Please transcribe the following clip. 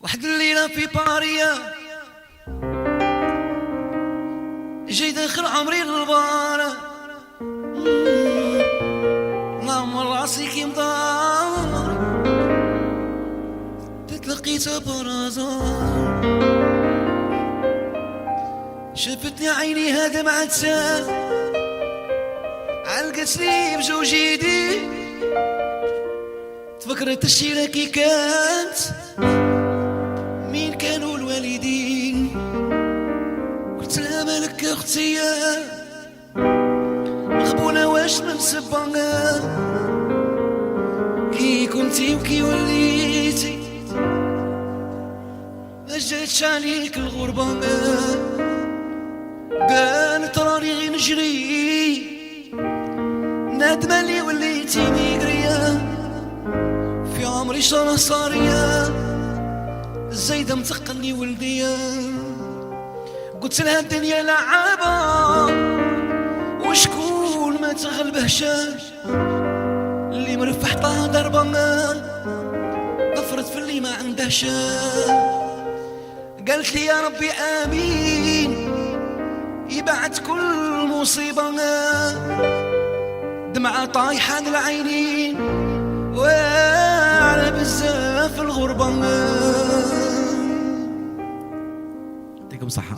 واحد الليلة في باريا جاي داخل عمري للبار، نعمر راسي كي مدار تتلقيتها برازار، شفتني عيني هذا مع تسال علقتني بجوج يدي، تفكرت الشيرة كي كانت مين كانوا الوالدين، قلت لها مالك اختي مغبونة واش من سبانة كي كنتي وكي وليتي ما جاتش عليك الغربة، قالت راني نجري نادمة لي وليتي ميقرية في عمري شرى صارية زايدة متقلني ولدية، قلت لها الدنيا لعابة وشكون ما تغلبهش اللي مرفح طه ضربة غفرت في اللي ما عندهش، قالت لي يا ربي آمين يبعد كل مصيبة، دمعة طايحة العينين وعلى بزاف الغربة. يعطيكم صحة.